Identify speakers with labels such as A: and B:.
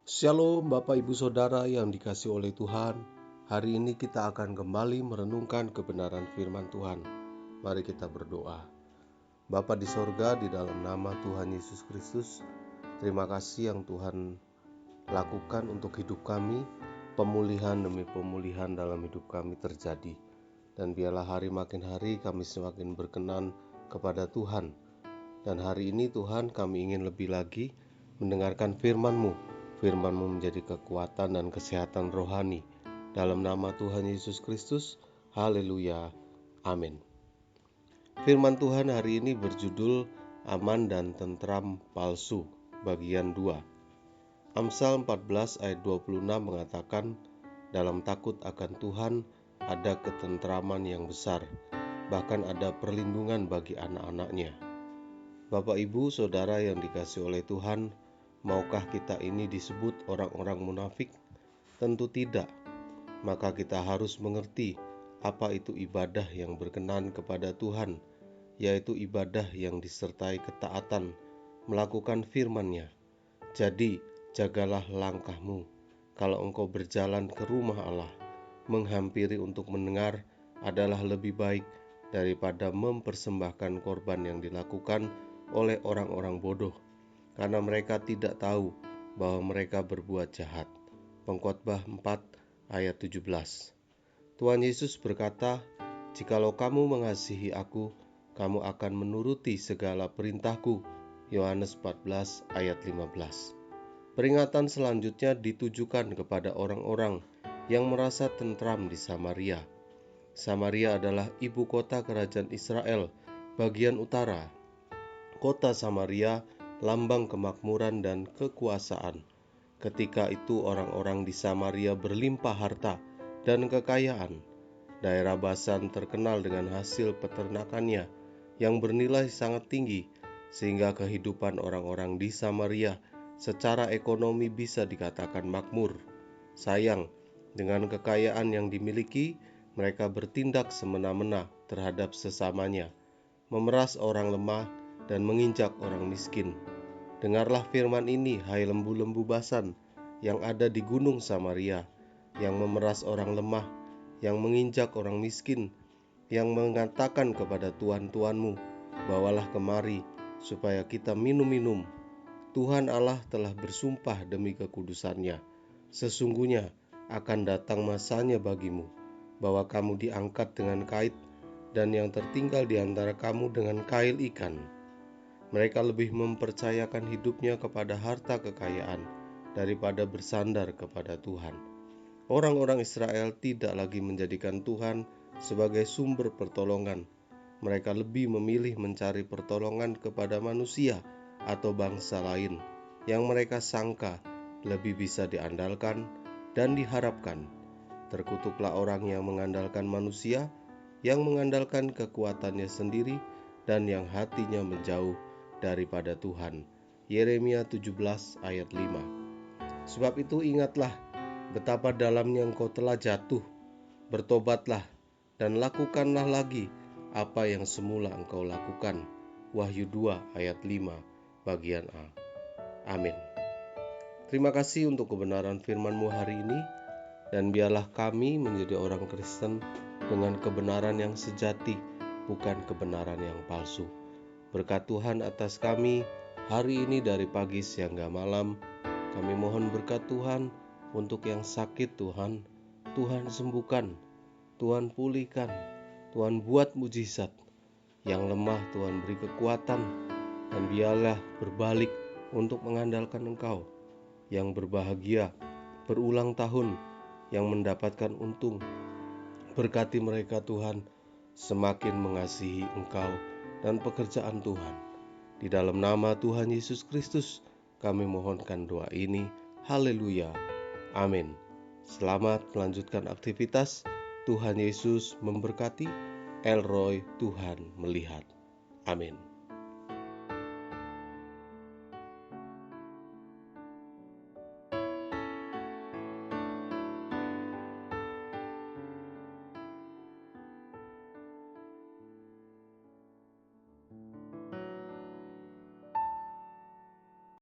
A: Shalom Bapak Ibu Saudara yang dikasihi oleh Tuhan. Hari ini kita akan kembali merenungkan kebenaran firman Tuhan. Mari kita berdoa. Bapa di sorga, di dalam nama Tuhan Yesus Kristus, terima kasih yang Tuhan lakukan untuk hidup kami. Pemulihan demi pemulihan dalam hidup kami terjadi. Dan biarlah hari makin hari kami semakin berkenan kepada Tuhan. Dan hari ini Tuhan, kami ingin lebih lagi mendengarkan firman-Mu. Firman-Mu menjadi kekuatan dan kesehatan rohani. Dalam nama Tuhan Yesus Kristus, haleluya, amin. Firman Tuhan hari ini berjudul Aman dan Tentram Palsu, bagian 2. Amsal 14 ayat 26 mengatakan, dalam takut akan Tuhan ada ketentraman yang besar, bahkan ada perlindungan bagi anak-anaknya. Bapak, Ibu, Saudara yang dikasihi oleh Tuhan, maukah kita ini disebut orang-orang munafik? Tentu tidak. Maka kita harus mengerti apa itu ibadah yang berkenan kepada Tuhan, yaitu ibadah yang disertai ketaatan, melakukan firman-Nya. Jadi, jagalah langkahmu. Kalau engkau berjalan ke rumah Allah, menghampiri untuk mendengar adalah lebih baik daripada mempersembahkan korban yang dilakukan oleh orang-orang bodoh, karena mereka tidak tahu bahwa mereka berbuat jahat. Pengkhotbah 4 ayat 17. Tuhan Yesus berkata, jikalau kamu mengasihi aku, kamu akan menuruti segala perintahku. Yohanes 14 ayat 15. Peringatan selanjutnya ditujukan kepada orang-orang yang merasa tentram di Samaria. Samaria adalah ibu kota kerajaan Israel bagian utara. Kota Samaria lambang kemakmuran dan kekuasaan. Ketika itu orang-orang di Samaria berlimpah harta dan kekayaan. Daerah Basan terkenal dengan hasil peternakannya yang bernilai sangat tinggi, sehingga kehidupan orang-orang di Samaria secara ekonomi bisa dikatakan makmur. Sayang, dengan kekayaan yang dimiliki, mereka bertindak semena-mena terhadap sesamanya, memeras orang lemah dan menginjak orang miskin. Dengarlah firman ini, hai lembu-lembu Basan yang ada di gunung Samaria, yang memeras orang lemah, yang menginjak orang miskin, yang mengatakan kepada tuan-tuanmu, bawalah kemari supaya kita minum-minum. Tuhan Allah telah bersumpah demi kekudusannya, sesungguhnya akan datang masanya bagimu, bahwa kamu diangkat dengan kait, dan yang tertinggal di antara kamu dengan kail ikan. Mereka lebih mempercayakan hidupnya kepada harta kekayaan daripada bersandar kepada Tuhan. Orang-orang Israel tidak lagi menjadikan Tuhan sebagai sumber pertolongan. Mereka lebih memilih mencari pertolongan kepada manusia atau bangsa lain yang mereka sangka lebih bisa diandalkan dan diharapkan. Terkutuklah orang yang mengandalkan manusia, yang mengandalkan kekuatannya sendiri, dan yang hatinya menjauh daripada Tuhan. Yeremia 17 ayat 5. Sebab itu ingatlah betapa dalamnya engkau telah jatuh. Bertobatlah dan lakukanlah lagi apa yang semula engkau lakukan. Wahyu 2 ayat 5 bagian A. Amin. Terima kasih untuk kebenaran firman-Mu hari ini, dan biarlah kami menjadi orang Kristen dengan kebenaran yang sejati, bukan kebenaran yang palsu. Berkat Tuhan atas kami hari ini dari pagi, siang, hingga malam. Kami mohon berkat Tuhan untuk yang sakit, Tuhan sembuhkan, Tuhan pulihkan, Tuhan buat mujizat. Yang lemah Tuhan beri kekuatan, dan biarlah berbalik untuk mengandalkan Engkau. Yang berbahagia berulang tahun, yang mendapatkan untung, berkati mereka Tuhan, semakin mengasihi Engkau dan pekerjaan Tuhan. Di dalam nama Tuhan Yesus Kristus kami mohonkan doa ini. Haleluya. Amin. Selamat melanjutkan aktivitas. Tuhan Yesus memberkati. El Roy, Tuhan melihat. Amin.